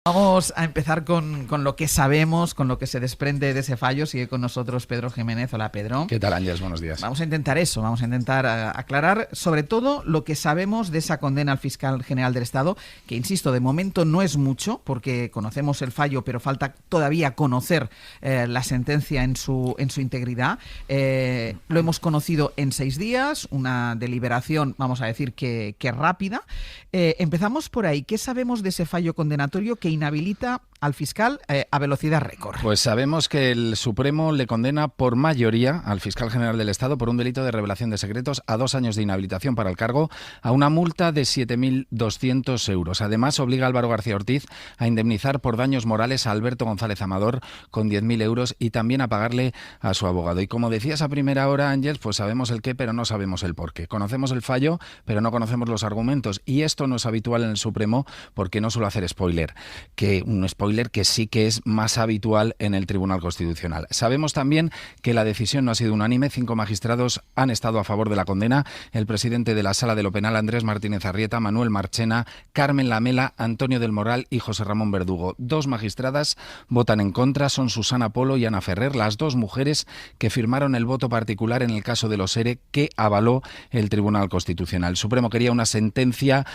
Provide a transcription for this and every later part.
Vamos a empezar con lo que sabemos, con lo que se desprende de ese fallo. Sigue con nosotros Pedro Jiménez. Hola, Pedro. ¿Qué tal, Ángeles? Buenos días. Vamos a intentar eso, vamos a intentar aclarar sobre todo lo que sabemos de esa condena al fiscal general del Estado, que insisto, de momento no es mucho, porque conocemos el fallo, pero falta todavía conocer la sentencia en su integridad. Lo hemos conocido en 6 días, una deliberación, vamos a decir que rápida. Empezamos por ahí. ¿Qué sabemos de ese fallo condenatorio que inhabilita al fiscal a velocidad récord? Pues sabemos que el Supremo le condena por mayoría al fiscal general del Estado por un delito de revelación de secretos a 2 años de inhabilitación para el cargo, a una multa de 7.200 euros. Además, obliga a Álvaro García Ortiz a indemnizar por daños morales a Alberto González Amador con 10.000 euros y también a pagarle a su abogado. Y como decías a primera hora, Ángel, pues sabemos el qué, pero no sabemos el por qué. Conocemos el fallo, pero no conocemos los argumentos. Y esto no es habitual en el Supremo porque no suele hacer spoiler. Que un spoiler que sí que es más habitual en el Tribunal Constitucional. Sabemos también que la decisión no ha sido unánime. 5 magistrados han estado a favor de la condena. El presidente de la Sala de lo Penal, Andrés Martínez Arrieta, Manuel Marchena, Carmen Lamela, Antonio del Moral y José Ramón Verdugo. 2 magistradas votan en contra. Son Susana Polo y Ana Ferrer, las 2 mujeres que firmaron el voto particular en el caso de los ERE que avaló el Tribunal Constitucional. El Supremo quería una sentencia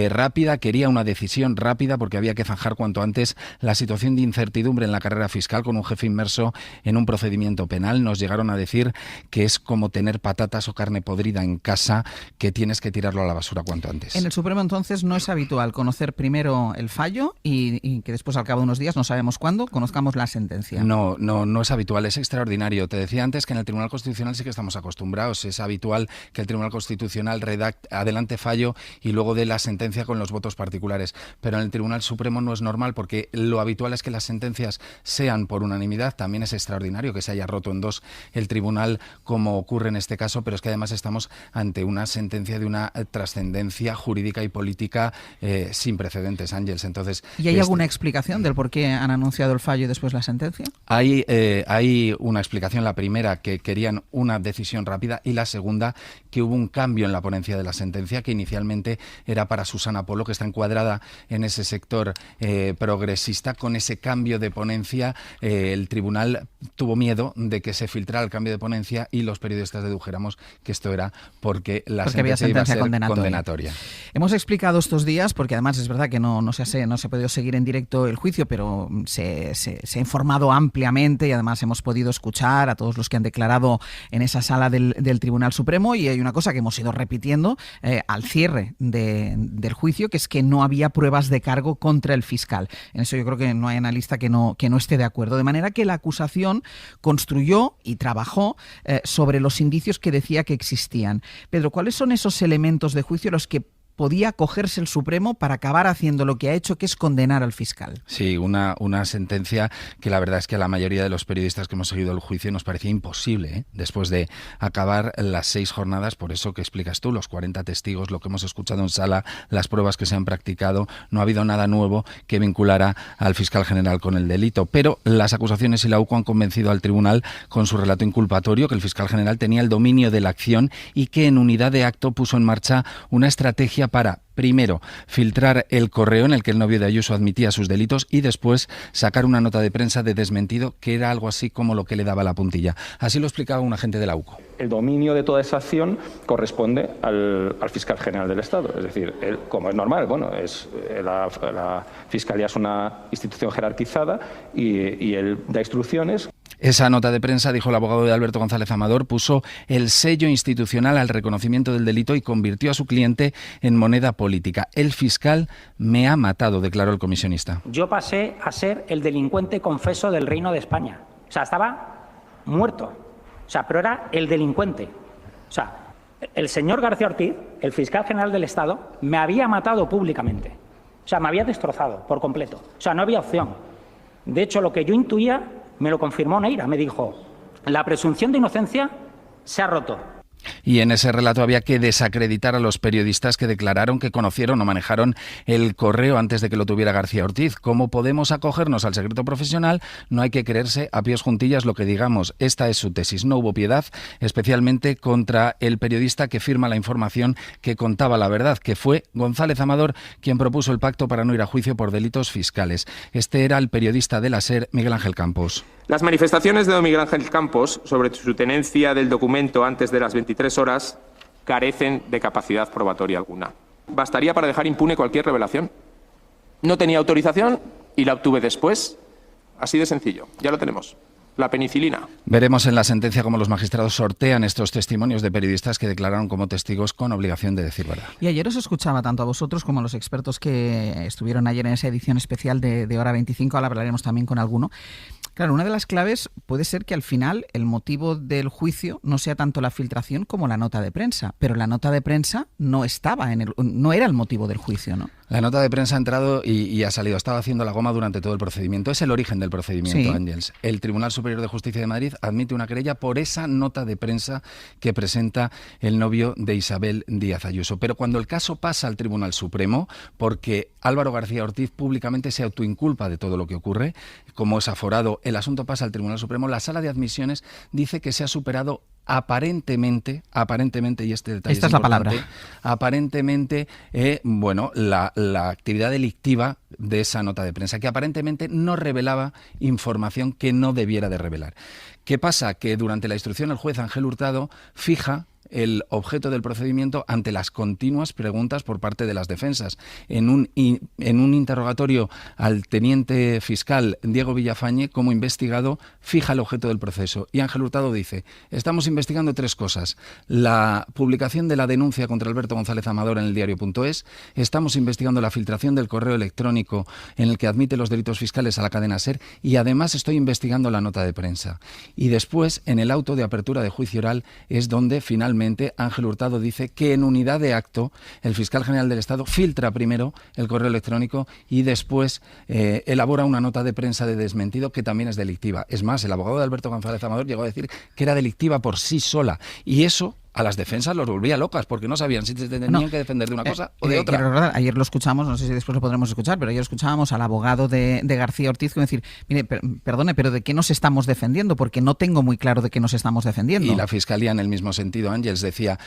rápida, quería una decisión rápida porque había que zanjar cuanto antes la situación de incertidumbre en la carrera fiscal con un jefe inmerso en un procedimiento penal. Nos llegaron a decir que es como tener patatas o carne podrida en casa, que tienes que tirarlo a la basura cuanto antes. En el Supremo entonces no es habitual conocer primero el fallo y que después al cabo de unos días, no sabemos cuándo, conozcamos la sentencia. No es habitual, es extraordinario. Te decía antes que en el Tribunal Constitucional sí que estamos acostumbrados. Es habitual que el Tribunal Constitucional adelante fallo y luego dé la sentencia con los votos particulares. Pero en el Tribunal Supremo no es normal porque lo habitual es que las sentencias sean por unanimidad. También es extraordinario que se haya roto en 2 el tribunal como ocurre en este caso, pero es que además estamos ante una sentencia de una trascendencia jurídica y política sin precedentes, Ángeles. Entonces, ¿y hay alguna explicación del por qué han anunciado el fallo y después la sentencia? Hay una explicación. La primera, que querían una decisión rápida, y la segunda, que hubo un cambio en la ponencia de la sentencia, que inicialmente era para Susana Polo, que está encuadrada en ese sector progresista. Con ese cambio de ponencia, el tribunal tuvo miedo de que se filtrara el cambio de ponencia y los periodistas dedujéramos que esto era porque sentencia iba a ser condenatoria. Hemos explicado estos días, porque además es verdad que no se ha podido seguir en directo el juicio, pero se ha informado ampliamente y además hemos podido escuchar a todos los que han declarado en esa sala del Tribunal Supremo, y hay una cosa que hemos ido repitiendo al cierre del juicio, que es que no había pruebas de cargo contra el fiscal. En eso yo creo que no hay analista que no esté de acuerdo. De manera que la acusación construyó y trabajó sobre los indicios que decía que existían. Pedro, ¿cuáles son esos elementos de juicio los que podía acogerse el Supremo para acabar haciendo lo que ha hecho, que es condenar al fiscal? Sí, una sentencia que la verdad es que a la mayoría de los periodistas que hemos seguido el juicio nos parecía imposible, después de acabar las 6 jornadas, por eso que explicas tú, los 40 testigos, lo que hemos escuchado en sala, las pruebas que se han practicado, no ha habido nada nuevo que vinculara al fiscal general con el delito, pero las acusaciones y la UCO han convencido al tribunal con su relato inculpatorio que el fiscal general tenía el dominio de la acción y que en unidad de acto puso en marcha una estrategia para, primero, filtrar el correo en el que el novio de Ayuso admitía sus delitos y después sacar una nota de prensa de desmentido que era algo así como lo que le daba la puntilla. Así lo explicaba un agente de la UCO. El dominio de toda esa acción corresponde al fiscal general del Estado. Es decir, él, como es normal, la Fiscalía es una institución jerarquizada y él da instrucciones. Esa nota de prensa, dijo el abogado de Alberto González Amador, puso el sello institucional al reconocimiento del delito y convirtió a su cliente en moneda política. El fiscal me ha matado, declaró el comisionista. Yo pasé a ser el delincuente confeso del Reino de España. O sea, estaba muerto. O sea, pero era el delincuente. O sea, el señor García Ortiz, el fiscal general del Estado, me había matado públicamente. O sea, me había destrozado por completo. O sea, no había opción. De hecho, lo que yo intuía me lo confirmó Neira. Me dijo, la presunción de inocencia se ha roto. Y en ese relato había que desacreditar a los periodistas que declararon que conocieron o manejaron el correo antes de que lo tuviera García Ortiz. ¿Cómo podemos acogernos al secreto profesional? No hay que creerse a pies juntillas lo que digamos. Esta es su tesis. No hubo piedad, especialmente contra el periodista que firma la información que contaba la verdad, que fue González Amador quien propuso el pacto para no ir a juicio por delitos fiscales. Este era el periodista de la SER, Miguel Ángel Campos. Las manifestaciones de don Miguel Ángel Campos sobre su tenencia del documento antes de las 23 horas carecen de capacidad probatoria alguna. Bastaría para dejar impune cualquier revelación. No tenía autorización y la obtuve después. Así de sencillo. Ya lo tenemos. La penicilina. Veremos en la sentencia cómo los magistrados sortean estos testimonios de periodistas que declararon como testigos con obligación de decir verdad. Y ayer os escuchaba tanto a vosotros como a los expertos que estuvieron ayer en esa edición especial de Hora 25, ahora hablaremos también con alguno. Claro, una de las claves puede ser que al final el motivo del juicio no sea tanto la filtración como la nota de prensa, pero la nota de prensa no era el motivo del juicio, ¿no? La nota de prensa ha entrado y ha salido, estaba haciendo la goma durante todo el procedimiento. Es el origen del procedimiento, sí. Ángels. El Tribunal Superior de Justicia de Madrid admite una querella por esa nota de prensa que presenta el novio de Isabel Díaz Ayuso. Pero cuando el caso pasa al Tribunal Supremo, porque Álvaro García Ortiz públicamente se autoinculpa de todo lo que ocurre, como es aforado, el asunto pasa al Tribunal Supremo, la Sala de Admisiones dice que se ha superado aparentemente, y este detalle esta es la palabra, aparentemente, la actividad delictiva de esa nota de prensa, que aparentemente no revelaba información que no debiera de revelar. ¿Qué pasa? Que durante la instrucción el juez Ángel Hurtado fija el objeto del procedimiento ante las continuas preguntas por parte de las defensas. En un interrogatorio al teniente fiscal Diego Villafañe, como investigado, fija el objeto del proceso. Y Ángel Hurtado dice, estamos investigando 3 cosas. La publicación de la denuncia contra Alberto González Amador en el diario.es, estamos investigando la filtración del correo electrónico en el que admite los delitos fiscales a la cadena SER y además estoy investigando la nota de prensa. Y después, en el auto de apertura de juicio oral, es donde finalmente Ángel Hurtado dice que en unidad de acto el fiscal general del Estado filtra primero el correo electrónico y después elabora una nota de prensa de desmentido que también es delictiva. Es más, el abogado de Alberto González Amador llegó a decir que era delictiva por sí sola y eso a las defensas los volvía locas porque no sabían si se tenían que defender de una cosa o de otra. Quiero recordar, ayer lo escuchamos, no sé si después lo podremos escuchar, pero ayer escuchábamos al abogado de García Ortiz decir, mire, perdone, pero ¿de qué nos estamos defendiendo? Porque no tengo muy claro de qué nos estamos defendiendo. Y la Fiscalía en el mismo sentido, Ángels, decía,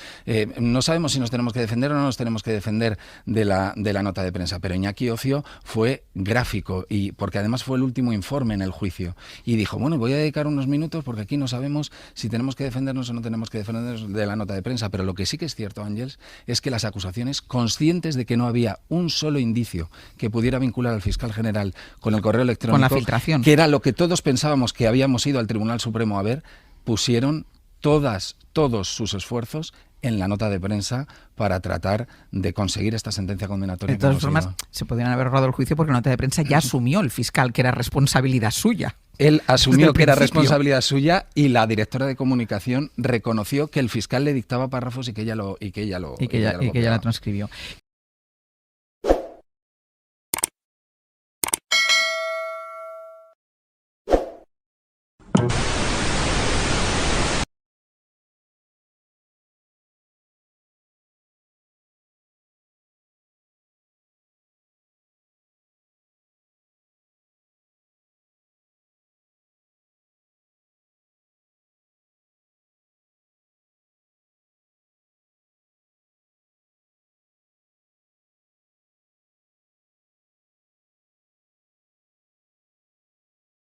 no sabemos si nos tenemos que defender o no nos tenemos que defender de la nota de prensa, pero Iñaki Ocio fue gráfico y porque además fue el último informe en el juicio y dijo, bueno, voy a dedicar unos minutos porque aquí no sabemos si tenemos que defendernos o no tenemos que defendernos de la nota de prensa, pero lo que sí que es cierto, Ángels, es que las acusaciones, conscientes de que no había un solo indicio que pudiera vincular al fiscal general con el correo electrónico, con la filtración, que era lo que todos pensábamos que habíamos ido al Tribunal Supremo a ver, pusieron todos sus esfuerzos en la nota de prensa para tratar de conseguir esta sentencia condenatoria. De todas formas, se podrían haber ahorrado el juicio porque la nota de prensa ya asumió el fiscal que era responsabilidad suya. Él asumió que era responsabilidad suya y la directora de comunicación reconoció que el fiscal le dictaba párrafos y que ella la transcribió.